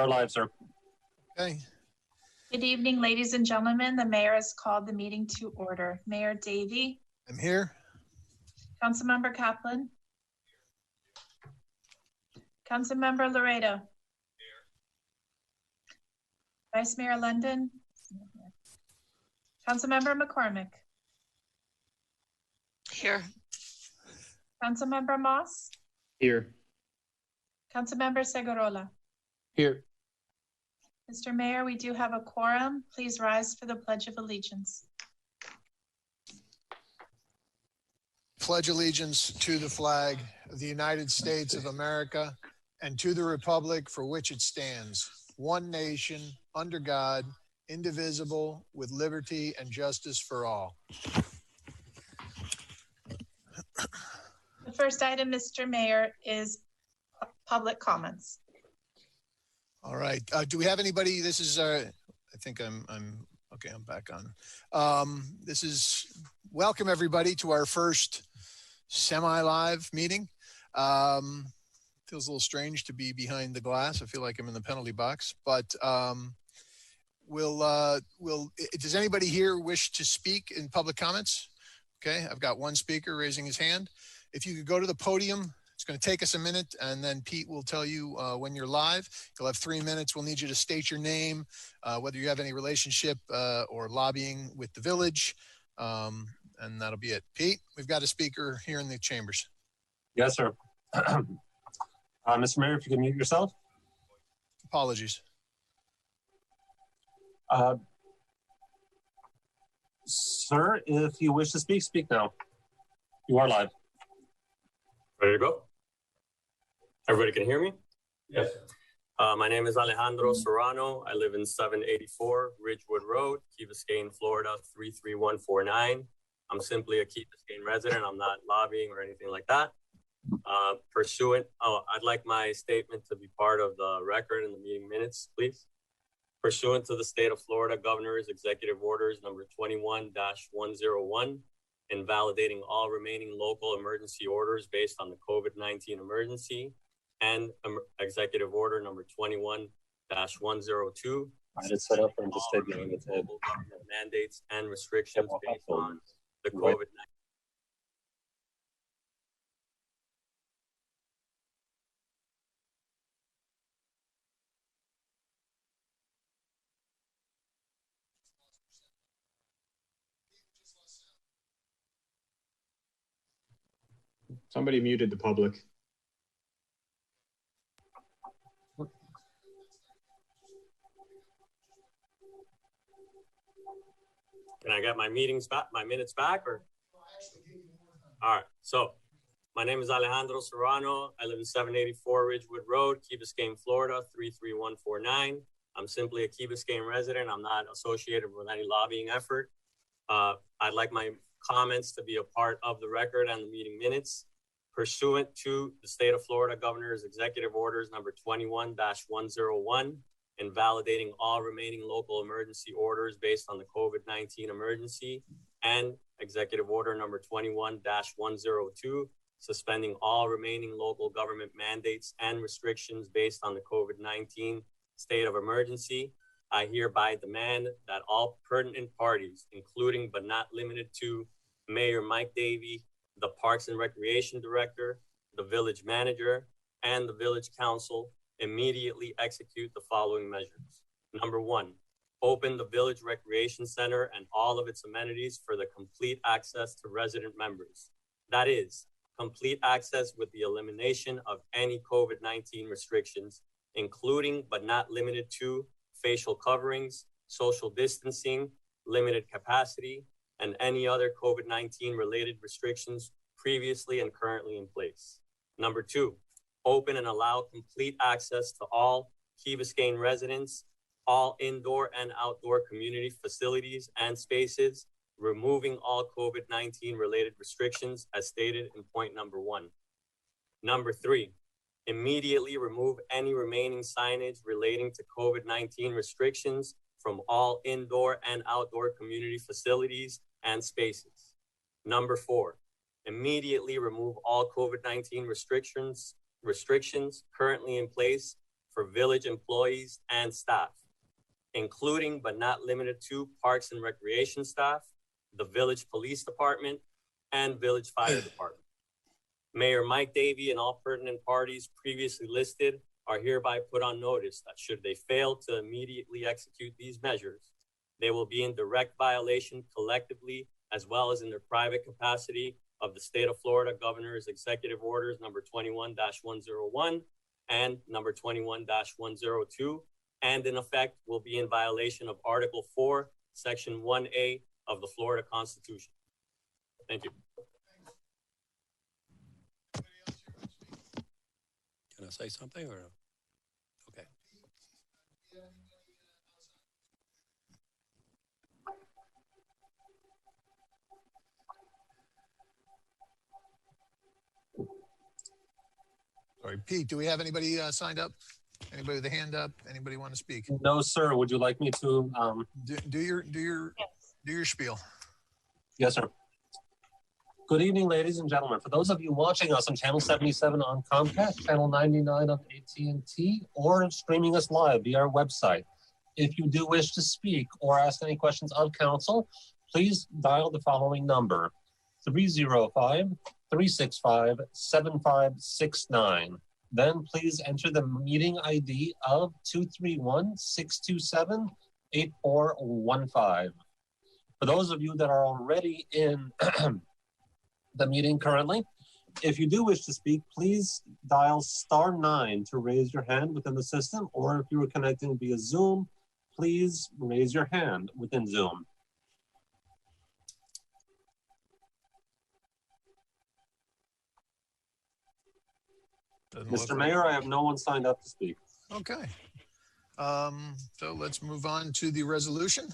are live, sir. Okay. Good evening, ladies and gentlemen. The mayor has called the meeting to order. Mayor Davey. I'm here. Councilmember Kaplan. Councilmember Laredo. Here. Vice Mayor London. Councilmember McCormick. Here. Councilmember Moss. Here. Councilmember Segurola. Here. Mr. Mayor, we do have a quorum. Please rise for the Pledge of Allegiance. Pledge allegiance to the flag of the United States of America and to the republic for which it stands, one nation, under God, indivisible, with liberty and justice for all. The first item, Mr. Mayor, is public comments. All right. Do we have anybody? This is, I think I'm okay. I'm back on. This is welcome everybody to our first semi-live meeting. Feels a little strange to be behind the glass. I feel like I'm in the penalty box, but does anybody here wish to speak in public comments? Okay. I've got one speaker raising his hand. If you could go to the podium, it's going to take us a minute, and then Pete will tell you when you're live. You'll have 3 minutes. We'll need you to state your name, whether you have any relationship or lobbying with the village, and that'll be it. Pete, we've got a speaker here in the chambers. Yes, sir. Mr. Mayor, if you can mute yourself. Apologies. Sir, if you wish to speak, speak now. You are live. Ready to go? Everybody can hear me? Yes. My name is Alejandro Serrano. I live in 784 Ridgewood Road, Key Biscayne, Florida, 33149. I'm simply a Key Biscayne resident. I'm not lobbying or anything like that. I'd like my statement to be part of the record in the meeting minutes, please. Pursuant to the state of Florida Governor's Executive Orders number 21-101, invalidating all remaining local emergency orders based on the COVID-19 emergency, and Executive Order number 21-102. I did set up and just take local government mandates and restrictions based on the COVID-19. Somebody muted the public. Can I get my minutes back, or? All right. So my name is Alejandro Serrano. I live in 784 Ridgewood Road, Key Biscayne, Florida, 33149. I'm simply a Key Biscayne resident. I'm not associated with any lobbying effort. I'd like my comments to be a part of the record and the meeting minutes. Pursuant to the state of Florida Governor's Executive Orders number 21-101, invalidating all remaining local emergency orders based on the COVID-19 emergency, and Executive Order number 21-102, suspending all remaining local government mandates and restrictions based on the COVID-19 state of emergency, I hereby demand that all pertinent parties, including but not limited to Mayor Mike Davey, the Parks and Recreation Director, the Village Manager, and the Village Council, immediately execute the following measures. Number 1, open the Village Recreation Center and all of its amenities for the complete access to resident members. That is, complete access with the elimination of any COVID-19 restrictions, including but not limited to facial coverings, social distancing, limited capacity, and any other COVID-19 related restrictions previously and currently in place. Number 2, open and allow complete access to all Key Biscayne residents, all indoor and outdoor community facilities and spaces, removing all COVID-19 related restrictions as stated in point number 1. Number 3, immediately remove any remaining signage relating to COVID-19 restrictions from all indoor and outdoor community facilities and spaces. Number 4, immediately remove all COVID-19 restrictions currently in place for village employees and staff, including but not limited to Parks and Recreation staff, the Village Police Department, and Village Fire Department. Mayor Mike Davey and all pertinent parties previously listed are hereby put on notice that should they fail to immediately execute these measures, they will be in direct violation collectively as well as in their private capacity of the State of Florida Governor's Executive Orders number 21-101 and number 21-102, and in effect will be in violation of Article 4, Section 1A of the Florida Constitution. Thank you. Can I say something or no? Okay. Sorry, Pete, do we have anybody signed up? Anybody with a hand up? Anybody want to speak? No, sir. Would you like me to? Do your spiel. Yes, sir. Good evening, ladies and gentlemen. For those of you watching us on Channel 77 on Comcast, Channel 99 on AT&T, or streaming us live via our website, if you do wish to speak or ask any questions of council, please dial the following number, 305-365-7569. Then please enter the meeting ID of 231-627-8415. For those of you that are already in the meeting currently, if you do wish to speak, please dial *9 to raise your hand within the system, or if you are connecting via Zoom, please raise your hand within Zoom. Mr. Mayor, I have no one signed up to speak. Okay. So let's move on to the resolution.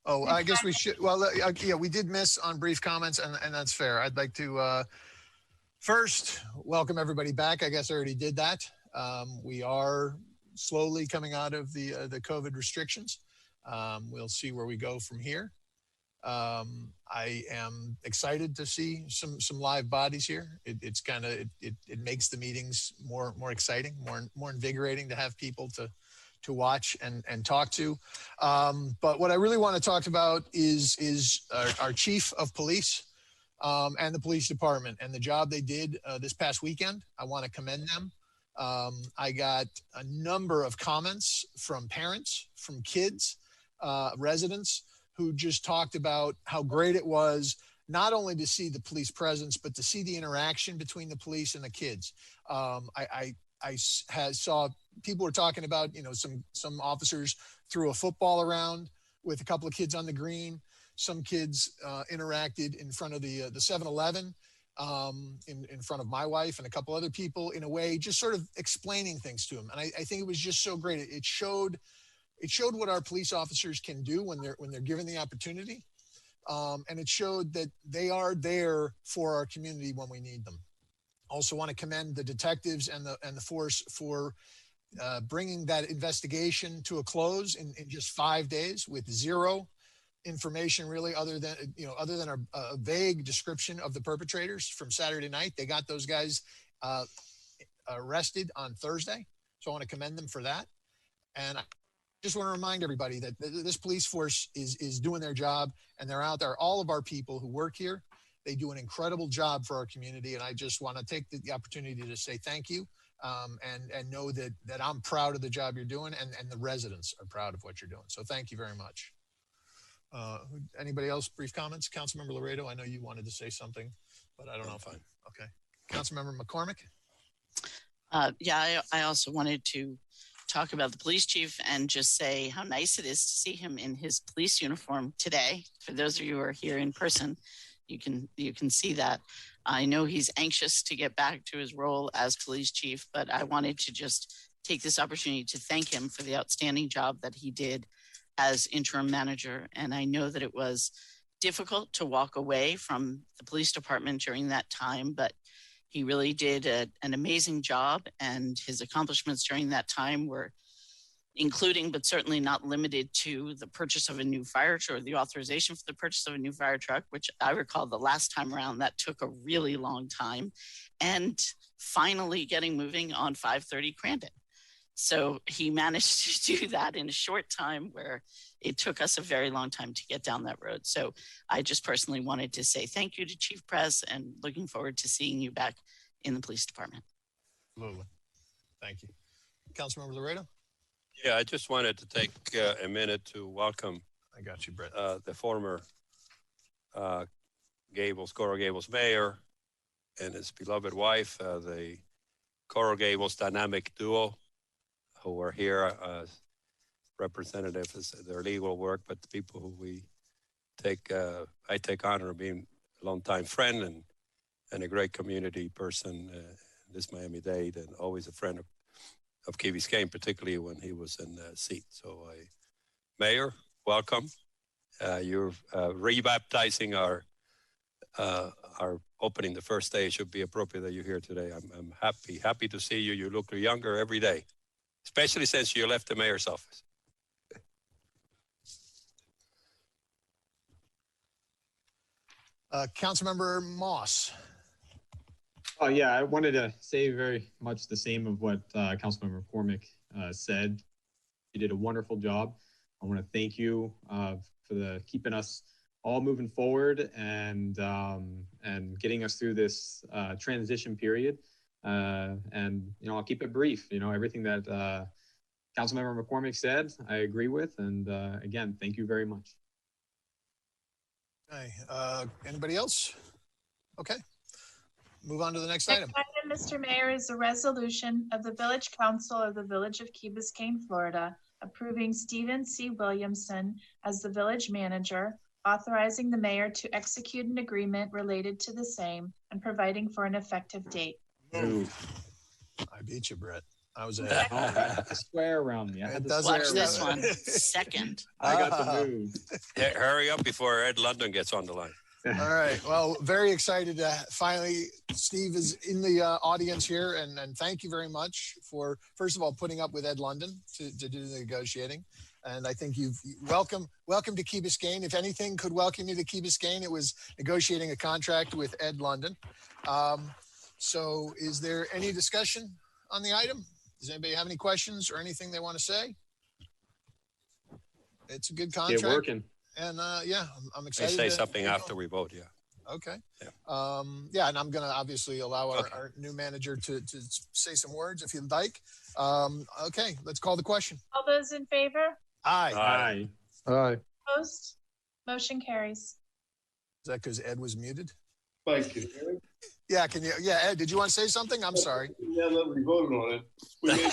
Oh, I guess we should, well, yeah, we did miss on brief comments, and that's fair. I'd like to first welcome everybody back. I guess I already did that. We are slowly coming out of the COVID restrictions. We'll see where we go from here. I am excited to see some live bodies here. It's kind of, it makes the meetings more exciting, more invigorating to have people to watch and talk to. But what I really want to talk about is our chief of police and the police department and the job they did this past weekend. I want to commend them. I got a number of comments from parents, from kids, residents who just talked about how great it was not only to see the police presence, but to see the interaction between the police and the kids. I saw people were talking about, you know, some officers threw a football around with a couple of kids on the green. Some kids interacted in front of the 7-Eleven in front of my wife and a couple other people, in a way, just sort of explaining things to them. And I think it was just so great. It showed what our police officers can do when they're given the opportunity. And it showed that they are there for our community when we need them. Also want to commend the detectives and the force for bringing that investigation to a close in just 5 days with zero information really, other than a vague description of the perpetrators from Saturday night. They got those guys arrested on Thursday. So I want to commend them for that. And I just want to remind everybody that this police force is doing their job, and they're out there. All of our people who work here, they do an incredible job for our community. And I just want to take the opportunity to say thank you, and know that I'm proud of the job you're doing, and the residents are proud of what you're doing. So thank you very much. Anybody else? Brief comments? Councilmember Laredo, I know you wanted to say something, but I don't know if I'm okay. Councilmember McCormick. Yeah, I also wanted to talk about the police chief and just say how nice it is to see him in his police uniform today. For those of you who are here in person, you can see that. I know he's anxious to get back to his role as police chief, but I wanted to just take this opportunity to thank him for the outstanding job that he did as interim manager. And I know that it was difficult to walk away from the police department during that time, but he really did an amazing job, and his accomplishments during that time were including, but certainly not limited to, the purchase of a new fire truck, or the authorization for the purchase of a new fire truck, which I recall the last time around that took a really long time, and finally getting moving on 530 Crandon. So he managed to do that in a short time where it took us a very long time to get down that road. So I just personally wanted to say thank you to Chief Press and looking forward to seeing you back in the police department. Absolutely. Thank you. Councilmember Laredo? Yeah, I just wanted to take a minute to welcome I got you, Brett. the former Coral Gables mayor and his beloved wife, the Coral Gables dynamic duo, who are here as representatives of their legal work, but the people who I take honor of being a longtime friend and a great community person this Miami-Dade, and always a friend of Key Biscayne, particularly when he was in the seat. So, Mayor, welcome. You're rebaptizing our opening the first day. It should be appropriate that you're here today. I'm happy to see you. You look younger every day, especially since you left the mayor's office. Councilmember Moss. Oh yeah, I wanted to say very much the same of what Councilmember McCormick said. You did a wonderful job. I want to thank you for keeping us all moving forward and getting us through this transition period. And I'll keep it brief. Everything that Councilmember McCormick said, I agree with. And again, thank you very much. Okay. Anybody else? Okay. Move on to the next Next item. item, Mr. Mayor, is a resolution of the Village Council of the Village of Key Biscayne, Florida, approving Stephen C. Williamson as the village manager, authorizing the mayor to execute an agreement related to the same, and providing for an effective date. Move. I beat you, Brett. I was I had to swear around me. I had It to doesn't- swear Watch around this me. one. Second. I got the move. Hurry up before Ed London gets on the line. All right. Well, very excited to finally, Steve is in the audience here. And thank you very much for, first of all, putting up with Ed London to do the negotiating. And I think you've welcome to Key Biscayne. If anything could welcome you to Key Biscayne, it was negotiating a contract with Ed London. So is there any discussion on the item? Does anybody have any questions or anything they want to say? It's a good contract. Get working. And yeah, I'm They excited. say to something get after going. we vote, yeah. Okay. Yeah. Yeah, and I'm going to obviously allow Okay. our new manager to say some words if you'd like. Okay, let's call the question. All those in favor? Aye. Aye. Aye. Opposed? Motion carries. Is that because Ed was muted? Thank you. Yeah, can you? Yeah, Ed, did you want to say something? I'm sorry. Yeah, that we voted on it. We made,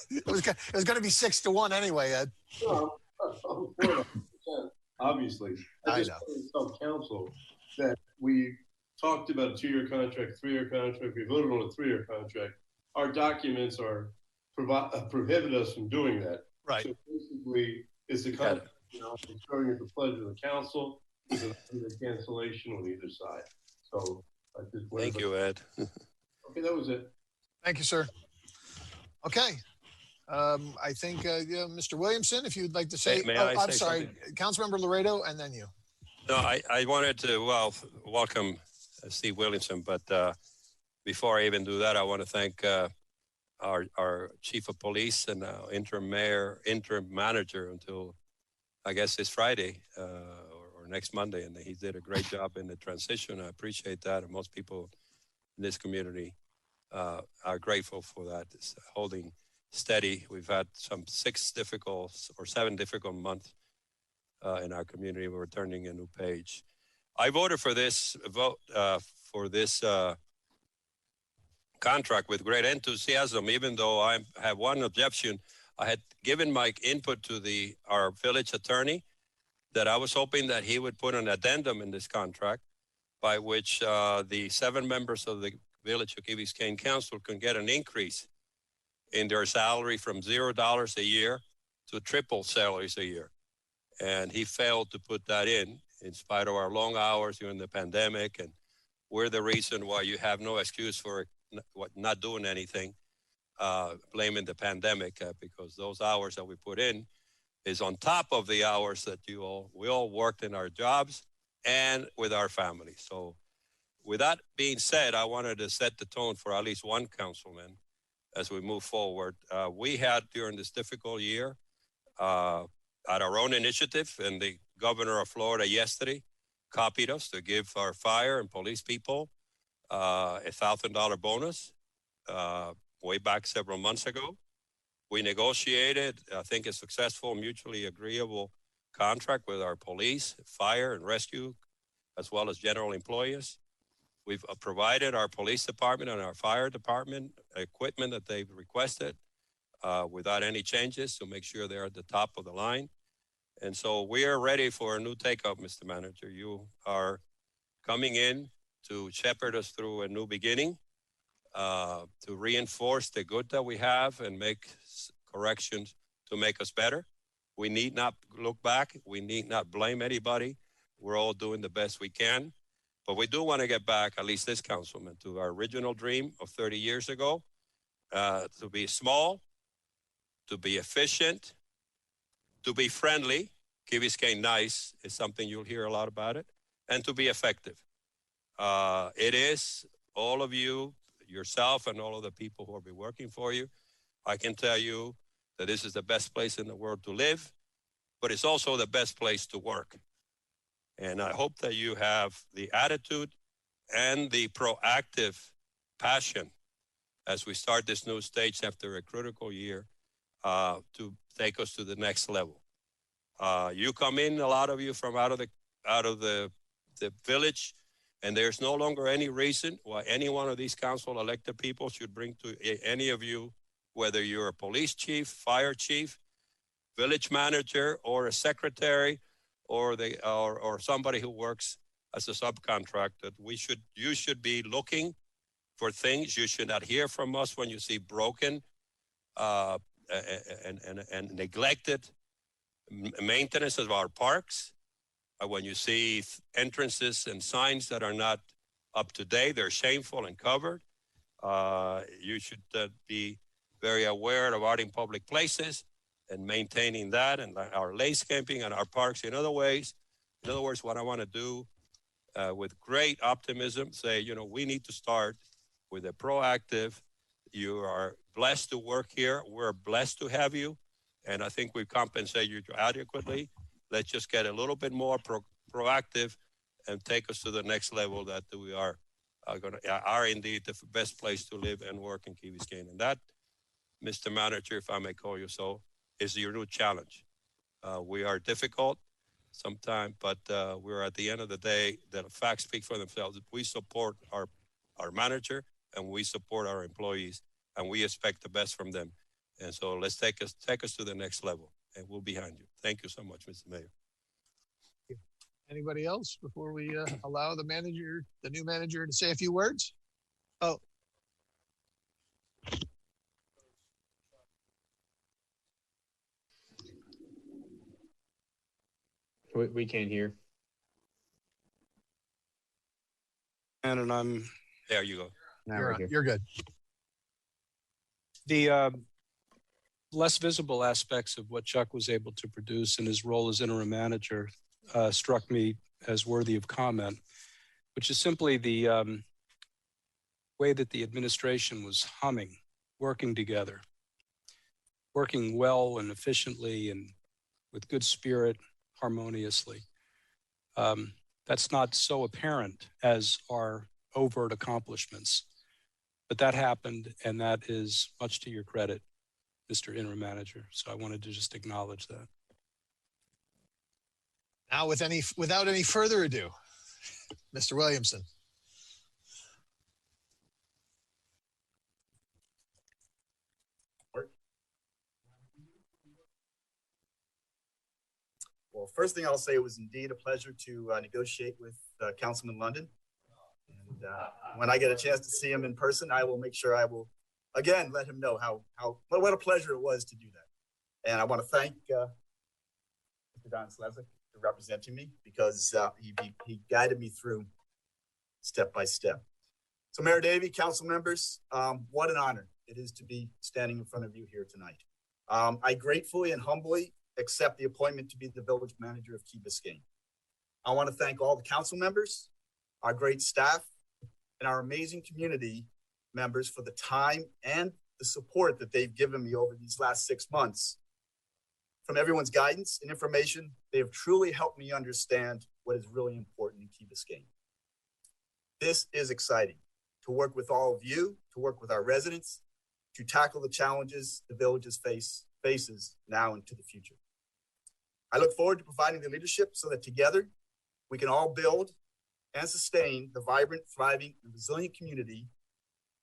It was going to be 6-1 anyway, Ed. I'm for it 100%, obviously. I just know. want to tell council that we talked about a 2-year contract, 3-year contract. We voted on a 3-year contract. Our documents are prohibit us from doing that. Right. So basically, it's a Got it. contract, it's starting at the pleasure of the council. There's a cancellation on either side. So I just wanted Thank to- you, Ed. Okay, that was it. Thank you, sir. Okay. I think, Mr. Williamson, if you'd like to say, May I I'm say sorry, Councilmember Laredo, and then you. No, I wanted to, welcome Steve Williamson, but before I even do that, I want to thank our chief of police and interim manager until, I guess, this Friday or next Monday, and he did a great job in the transition. I appreciate that, and most people in this community are grateful for that. It's holding steady. We've had some 7 difficult months in our community. We're turning a new page. I voted for this contract with great enthusiasm, even though I have one objection. I had given my input to our village attorney that I was hoping that he would put an addendum in this contract by which the 7 members of the Village of Key Biscayne Council can get an increase in their salary from $0 a year to triple salaries a year. And he failed to put that in spite of our long hours during the pandemic. And we're the reason why you have no excuse for not doing anything, blaming the pandemic, because those hours that we put in is on top of the hours that we all worked in our jobs and with our families. So with that being said, I wanted to set the tone for at least one councilman as we move forward. We had during this difficult year, at our own initiative, and the governor of Florida yesterday copied us to give our fire and police people $1,000 bonus way back several months ago. We negotiated, I think, a successful, mutually agreeable contract with our police, fire, and rescue, as well as general employees. We've provided our police department and our fire department equipment that they've requested without any changes to make sure they're at the top of the line. And so we are ready for a new takeoff, Mr. Manager. You are coming in to shepherd us through a new beginning, to reinforce the good that we have and make corrections to make us better. We need not look back. We need not blame anybody. We're all doing the best we can. But we do want to get back, at least this councilman, to our original dream of 30 years ago, to be small, to be efficient, to be friendly. Key Biscayne nice is something you'll hear a lot about it, and to be effective. It is all of you, yourself, and all of the people who will be working for you. I can tell you that this is the best place in the world to live, but it's also the best place to work. And I hope that you have the attitude and the proactive passion as we start this new stage after a critical year to take us to the next level. You come in, a lot of you from out of the village, and there's no longer any reason why any one of these council elected people should bring to any of you, whether you're a police chief, fire chief, village manager, or a secretary, or somebody who works as a subcontractor. You should be looking for things. You should not hear from us when you see broken and neglected maintenance of our parks. When you see entrances and signs that are not up to date, they're shameful and covered. You should be very aware of art in public places and maintaining that, and our landscaping and our parks in other ways. In other words, what I want to do with great optimism, say, we need to start with a proactive. You are blessed to work here. We're blessed to have you. And I think we compensate you adequately. Let's just get a little bit more proactive and take us to the next level that we are indeed the best place to live and work in Key Biscayne. And that, Mr. Manager, if I may call you so, is your new challenge. We are difficult sometimes, but we're at the end of the day, the facts speak for themselves. We support our manager and we support our employees, and we expect the best from them. And so let's take us to the next level, and we'll be behind you. Thank you so much, Mr. Mayor. Anybody else before we allow the new manager, to say a few words? Oh. We can't hear. And I'm there. You go. You're good. The less visible aspects of what Chuck was able to produce in his role as interim manager struck me as worthy of comment, which is simply the way that the administration was humming, working together, working well and efficiently and with good spirit, harmoniously. That's not so apparent as our overt accomplishments, but that happened, and that is much to your credit, Mr. Interim Manager. So I wanted to just acknowledge that. Now, without any further ado, Mr. Williamson. Well, first thing I'll say, it was indeed a pleasure to negotiate with Councilman London. And when I get a chance to see him in person, I will make sure I will, again, let him know what a pleasure it was to do that. And I want to thank Mr. Don Slezak for representing me, because he guided me through step by step. So Mayor Davey, council members, what an honor it is to be standing in front of you here tonight. I gratefully and humbly accept the appointment to be the village manager of Key Biscayne. I want to thank all the council members, our great staff, and our amazing community members for the time and the support that they've given me over these last 6 months. From everyone's guidance and information, they have truly helped me understand what is really important in Key Biscayne. This is exciting, to work with all of you, to work with our residents, to tackle the challenges the villages faces now into the future. I look forward to providing the leadership so that together we can all build and sustain the vibrant, thriving, and resilient community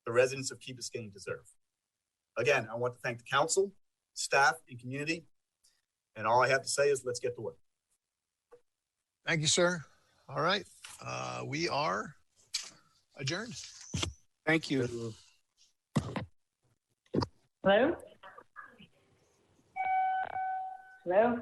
the residents of Key Biscayne deserve. Again, I want to thank the council, staff, and community. And all I have to say is let's get to work. Thank you, sir. All right. We are adjourned. Thank you. Hello? Hello?